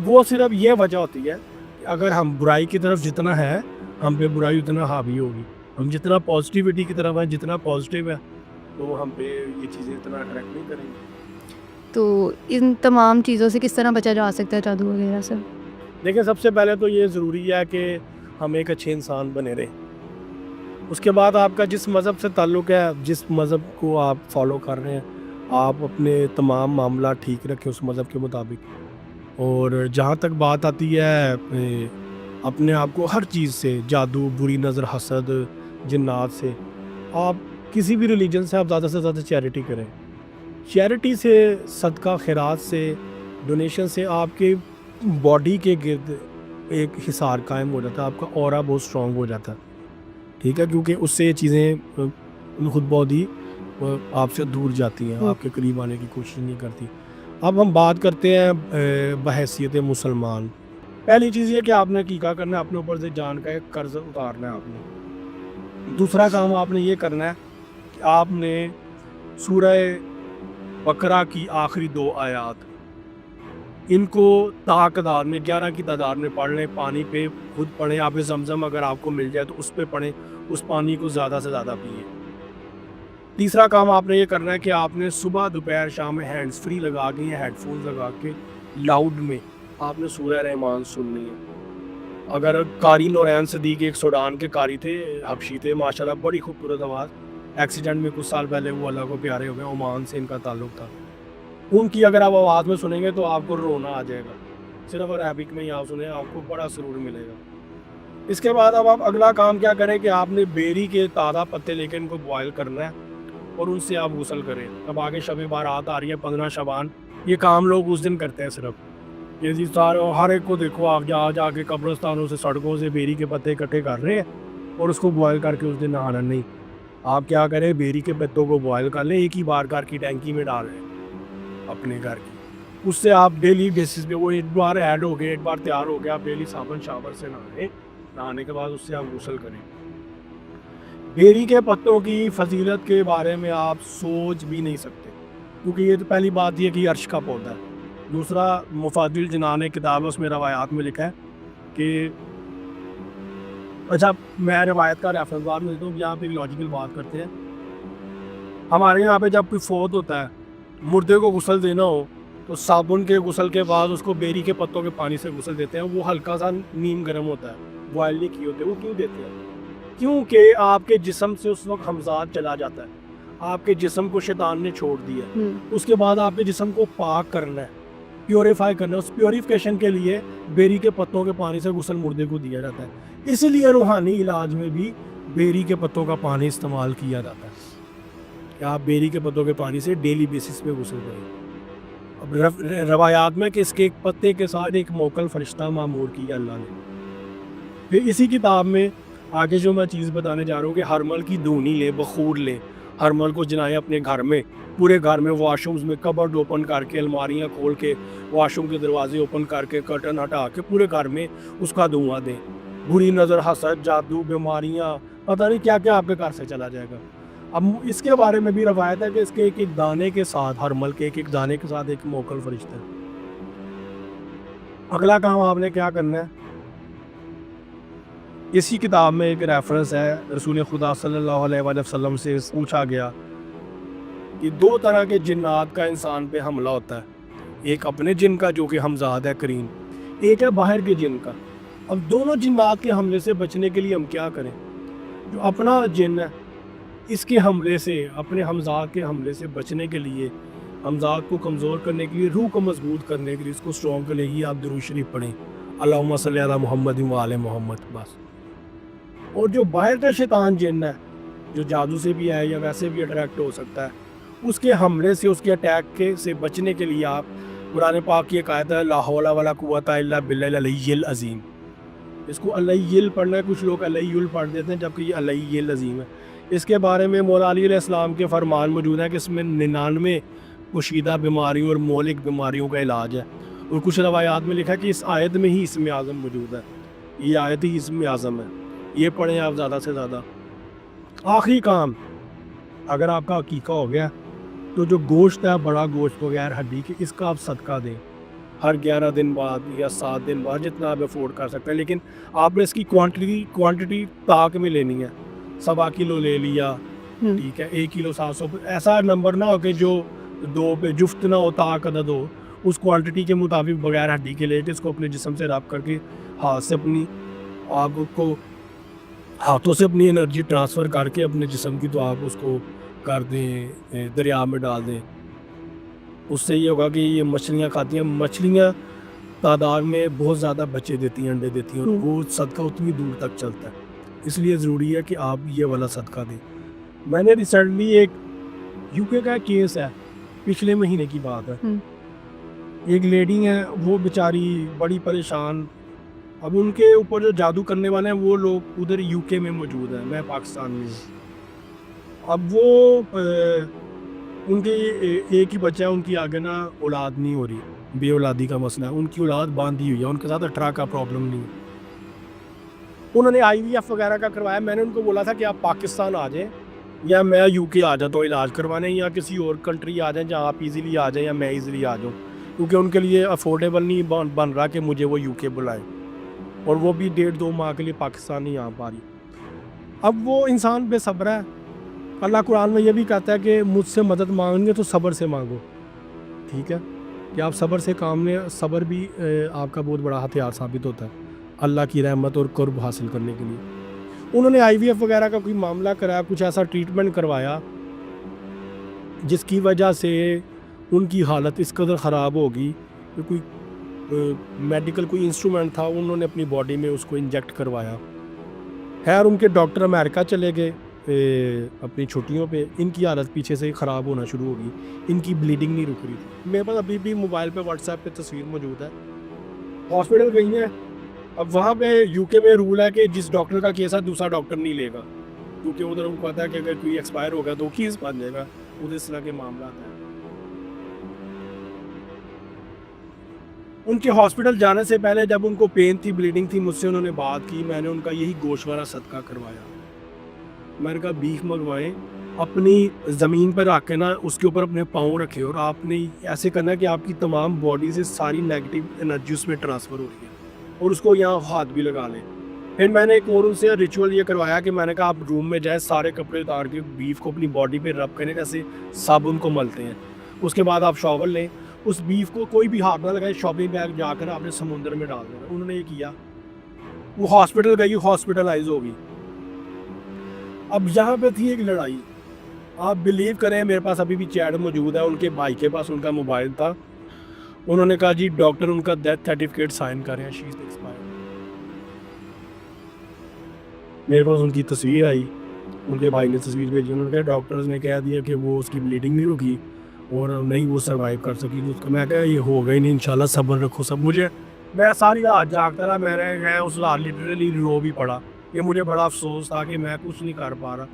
وہ صرف یہ وجہ ہوتی ہے کہ اگر ہم برائی کی طرف جتنا ہے ہم پہ برائی اتنا حاوی ہوگی. ہم جتنا پازیٹیوٹی کی طرف ہیں, جتنا پازیٹیو ہے, تو ہم پہ یہ چیزیں اتنا اٹریکٹ نہیں کریں گی. تو ان تمام چیزوں سے کس طرح بچا جا سکتا ہے جادو وغیرہ سے؟ دیکھیں, سب سے پہلے تو یہ ضروری ہے کہ ہم ایک اچھے انسان بنے رہیں. اس کے بعد آپ کا جس مذہب سے تعلق ہے, جس مذہب کو آپ فالو کر رہے ہیں, آپ اپنے تمام معاملات ٹھیک رکھیں اس مذہب کے مطابق. اور جہاں تک بات آتی ہے اپنے آپ کو ہر چیز سے, جادو, بری نظر, حسد, جنات سے, آپ کسی بھی ریلیجن سے آپ زیادہ زیادہ چیریٹی کریں. چیریٹی سے, صدقہ خیرات سے, ڈونیشن سے آپ کے باڈی کے گرد ایک حصار قائم ہو جاتا ہے, آپ کا اورا بہت اسٹرانگ ہو جاتا ہے. ٹھیک ہے, کیونکہ اس سے یہ چیزیں خود بہت ہی آپ سے دور جاتی ہیں, آپ کے قریب آنے کی کوشش نہیں کرتی. اب ہم بات کرتے ہیں بحیثیت مسلمان. پہلی چیز یہ کہ آپ نے کیا کرنا ہے, اپنے اوپر سے جان کا ایک قرض اتارنا ہے آپ نے. دوسرا کام آپ نے یہ کرنا ہے کہ آپ نے سورہ بقرہ کی آخری 2 آیات ان کو تعداد میں 11 کی تعداد میں پڑھ لیں. پانی پہ خود پڑھیں, آپ زمزم اگر آپ کو مل جائے تو اس پہ پڑھیں, اس پانی کو زیادہ سے زیادہ پئیں. تیسرا کام آپ نے یہ کرنا ہے کہ آپ نے صبح دوپہر شام میں ہینڈز فری لگا کے یا ہیڈ فونز لگا کے لاؤڈ میں آپ نے سورہ رحمان سننی ہے. اگر قاری نورین صدیق ایک سوڈان کے قاری تھے, حبشی تھے, ماشاءاللہ بڑی خوبصورت آواز, ایکسیڈنٹ میں کچھ سال پہلے وہ اللہ کو پیارے ہو گئے, عمان سے ان کا تعلق تھا. ان کی اگر آپ آواز میں سنیں گے تو آپ کو رونا آ جائے گا. صرف عربک میں ہی آپ سنیں, آپ کو بڑا سرور ملے گا. اس کے بعد اب آپ اگلا کام کیا کریں کہ آپ نے بیری کے تازہ پتے لے کے ان کو بوائل کرنا ہے اور ان سے آپ غسل کریں. اب آگے شب بارات آ رہی ہے 15 شعبان, یہ کام لوگ اس دن کرتے ہیں صرف. یہ جی سارے ہر ایک کو دیکھو, آپ جا کے قبرستانوں سے, سڑکوں سے بیری کے پتے اکٹھے کر رہے ہیں اور اس کو بوائل کر کے اس دن نہانا نہیں. آپ کیا کریں, بیری کے پتوں کو بوائل کر لیں, ایک ہی بار گھر کی ٹینکی میں ڈال رہے ہیں اپنے گھر کی. اس سے آپ ڈیلی بیسس پہ وہ ایک بار ایڈ ہو گئے, ایک بار تیار ہو گیا, آپ ڈیلی صابن شاور سے نہائیں. نہانے کے بعد اس سے آپ غسل کریں. بیری کے پتوں کی فضیلت کے بارے میں آپ سوچ بھی نہیں سکتے, کیونکہ یہ تو پہلی بات یہ کہ عرش کا پودا ہے. دوسرا, مفاد الجنان کتاب ہے, اس میں روایات میں لکھا ہے کہ اچھا میں روایت کا ریفرنس بات میں دیتا ہوں, یہاں پہ لاجیکل بات کرتے ہیں. ہمارے یہاں پہ جب کوئی فوت ہوتا ہے, مردے کو غسل دینا ہو تو صابن کے غسل کے بعد اس کو بیری کے پتوں کے پانی سے غسل دیتے ہیں. وہ ہلکا سا نیم گرم ہوتا ہے, بوائل نہیں کیے ہوتے. وہ کیوں دیتے ہیں؟ کیونکہ آپ کے جسم سے اس وقت حمضات چلا جاتا ہے, آپ کے جسم کو شیطان نے چھوڑ دیا. اس کے بعد آپ کے جسم کو پاک کرنا ہے, پیوریفائی کرنا ہے. اس پیوریفیکیشن کے لیے بیری کے پتوں کے پانی سے غسل مردے کو دیا جاتا ہے. اسی لیے روحانی علاج میں بھی بیری کے پتوں کا پانی استعمال کیا جاتا ہے کہ آپ بیری کے پتوں کے پانی سے ڈیلی بیسس پہ غسل کریں. اب روایات میں کہ اس کے ایک پتے کے ساتھ ایک موکل فرشتہ معمور کیا اللہ نے. پھر اسی کتاب میں آگے جو میں چیز بتانے جا رہا ہوں کہ ہرمل کی دھونی لیں, بخور لیں, ہرمل کو جلائیں اپنے گھر میں, پورے گھر میں, واش رومز میں, کبرڈ اوپن کر کے, الماریاں کھول کے, واش روم کے دروازے اوپن کر کے, کرٹن ہٹا کے پورے گھر میں اس کا دھواں دیں. بری نظر, حسد, جادو, بیماریاں, پتہ نہیں کیا کیا آپ کے گھر سے چلا جائے گا. اب اس کے بارے میں بھی روایت ہے کہ اس کے ایک ایک دانے کے ساتھ, ہرمل کے ایک ایک دانے کے ساتھ ایک موکل فرشتہ ہے. اگلا کام آپ نے کیا کرنا ہے, اسی کتاب میں ایک ریفرنس ہے, رسول خدا صلی اللہ علیہ وآلہ وسلم سے پوچھا گیا کہ 2 طرح کے جنات کا انسان پہ حملہ ہوتا ہے. ایک اپنے جن کا جو کہ حمزاد ہے کریم, ایک ہے باہر کے جن کا. اب دونوں جنات کے حملے سے بچنے کے لیے ہم کیا کریں؟ جو اپنا جن ہے اس کے حملے سے, اپنے حمزاد کے حملے سے بچنے کے لیے, حمزاد کو کمزور کرنے کے لیے, روح کو مضبوط کرنے کے لیے, اس کو اسٹرانگ کرنے کے لیے آپ درود شریف پڑھیں, اللہم صلی علی محمد و آل محمد, بس. اور جو باہر کا شیطان جن ہے, جو جادو سے بھی ہے یا ویسے بھی اٹریکٹ ہو سکتا ہے, اس کے حملے سے, اس کے اٹیک کے سے بچنے کے لیے آپ قرآن پاک کی ایک آیت ہے, لا حول ولا قوۃ الا باللہ العلی العظیم. اس کو علیہ پڑھنا ہے, کچھ لوگ علیہ پڑھ دیتے ہیں جبکہ یہ علیہ العظیم ہے. اس کے بارے میں مولا علی علیہ السلام کے فرمان موجود ہیں کہ اس میں 99 پوشیدہ بیماریوں اور مہلک بیماریوں کا علاج ہے. اور کچھ روایات میں لکھا ہے کہ اس آیت میں ہی اسم اعظم موجود ہے, یہ آیت ہی اسم اعظم ہے, یہ پڑھیں آپ زیادہ سے زیادہ. آخری کام, اگر آپ کا عقیقہ ہو گیا تو جو گوشت ہے, بڑا گوشت بغیر ہڈی کے, اس کا آپ صدقہ دیں. ہر 11 دن بعد یا 7 دن بعد جتنا آپ افورڈ کر سکتے ہیں، لیکن آپ نے اس کی کوانٹٹی طاق میں لینی ہے. 1.25 کلو لے لیا، ٹھیک ہے، 1 کلو 700، ایسا نمبر نہ ہو کہ جو 2 پہ جفت نہ ہو، طاق عدد ہو. اس کوانٹٹی کے مطابق بغیر ہڈی کے لے کے اس کو اپنے جسم سے رب کر کے ہاتھ سے اپنی آپ کو ہاتھوں سے اپنی انرجی ٹرانسفر کر کے اپنے جسم کی، تو آپ اس کو کر دیں، دریا میں ڈال دیں. اس سے یہ ہوگا کہ یہ مچھلیاں کھاتی ہیں، مچھلیاں تعداد میں بہت زیادہ بچے دیتی ہیں، انڈے دیتی ہیں، اور وہ صدقہ اتنی دور تک چلتا ہے. اس لیے ضروری ہے کہ آپ یہ والا صدقہ دیں. میں نے ریسنٹلی ایک UK کا کیس ہے، پچھلے مہینے کی بات ہے. ایک لیڈی ہیں، وہ بیچاری بڑی پریشان. اب ان کے اوپر جو جادو کرنے والے ہیں وہ لوگ ادھر UK میں موجود ہیں، میں پاکستان میں ہوں. اب وہ ان کے ایک ہی بچہ ہے، ان کی آگے نا اولاد نہیں ہو رہی، بے اولادی کا مسئلہ ہے. ان کی اولاد باندھی ہوئی ہے، ان کے ساتھ 18 کا پرابلم نہیں ہے. انہوں نے IVF وغیرہ کا کروایا. میں نے ان کو بولا تھا کہ آپ پاکستان آ جائیں یا میں UK آ جاتا ہوں علاج کروانے، یا کسی اور کنٹری آ جائیں جہاں آپ ایزیلی آ جائیں یا میں ایزیلی آ جاؤں، کیونکہ ان کے لیے افورڈیبل نہیں بن رہا کہ مجھے وہ UK بلائیں، اور وہ بھی 1.5-2 ماہ کے لیے پاکستان نہیں آ پا رہی. اب وہ انسان بے صبر ہے. اللہ قرآن میں یہ بھی کہتا ہے کہ مجھ سے مدد مانگیں گے تو صبر سے مانگو، ٹھیک ہے، کہ آپ صبر سے کام لیں. صبر بھی آپ کا بہت بڑا ہتھیار ثابت ہوتا ہے اللہ کی رحمت اور قرب حاصل کرنے کے لیے. انہوں نے IVF وغیرہ کا کوئی معاملہ کرایا، کچھ ایسا ٹریٹمنٹ کروایا جس کی وجہ سے ان کی حالت اس قدر خراب ہوگی کہ کوئی میڈیکل کوئی انسٹرومنٹ تھا، انہوں نے اپنی باڈی میں اس کو انجیکٹ کروایا. خیر ان کے ڈاکٹر امریکہ چلے گئے اپنی چھٹیوں پہ. ان کی حالت پیچھے سے خراب ہونا شروع ہوگی، ان کی بلیڈنگ نہیں رک رہی تھی. میرے پاس ابھی بھی موبائل پہ واٹس ایپ پہ تصویر موجود ہے. ہاسپٹل گئی ہیں. اب وہاں پہ UK میں رول ہے کہ جس ڈاکٹر کا کیس ہے دوسرا ڈاکٹر نہیں لے گا، کیونکہ ادھر ان کو پتا ہے کہ اگر کوئی ایکسپائر ہو گیا تو کیس بن جائے گا. ادھر اس طرح کے معاملات ہیں. ان کے ہاسپٹل جانے سے پہلے جب ان کو پین تھی، بلیڈنگ تھی، مجھ سے انہوں نے بات کی. میں نے ان کا یہی گوشت والا صدقہ کروایا. میں نے کہا بیف منگوائیں، اپنی زمین پر رکھ کے نا اس کے اوپر اپنے پاؤں رکھے، اور آپ نے ایسے کرنا ہے کہ آپ کی تمام باڈی سے ساری نیگیٹو انرجی اس میں ٹرانسفر ہو رہی ہے، اور اس کو یہاں ہاتھ بھی لگا لیں. پھر میں نے ایک اور ان سے ریچول یہ کروایا کہ میں نے کہا آپ روم میں جائیں، سارے کپڑے اتار کے بیف کو اپنی باڈی پہ رب کریں جیسے صابن کو ملتے ہیں. اس کے بعد آپ شاور لیں، اس بیف کو کوئی بھی ہاتھ نہ لگائے، شاپنگ بیگ جا کر آپ نے سمندر میں ڈال دینا. انہوں نے یہ کیا. وہ ہاسپٹل گئی، ہاسپٹلائز ہو گئی. اب یہاں پہ تھی ایک لڑائی. آپ بلیو کریں، میرے پاس ابھی بھی چیٹ موجود ہے، ان کے بھائی کے پاس ان کا موبائل تھا. انہوں نے کہا جی ڈاکٹر ان کا ڈیتھ سرٹیفکیٹ سائن کر رہے ہیں، شی از ایکسپائرڈ. میرے پاس ان کی تصویر آئی، ان کے بھائی نے تصویر بھیجی. انہوں نے کہا ڈاکٹرز نے کہہ دیا کہ وہ اس کی بلیڈنگ نہیں رکی اور نہیں وہ سروائیو کر سکی. اس کو میں کہا یہ ہوگا ہی نہیں، انشاءاللہ صبر رکھو. سب میں ساری رات جاگتا رہا. میں اس رات لٹرلی رو بھی پڑا کہ مجھے بڑا افسوس تھا کہ میں کچھ نہیں کر پا رہا.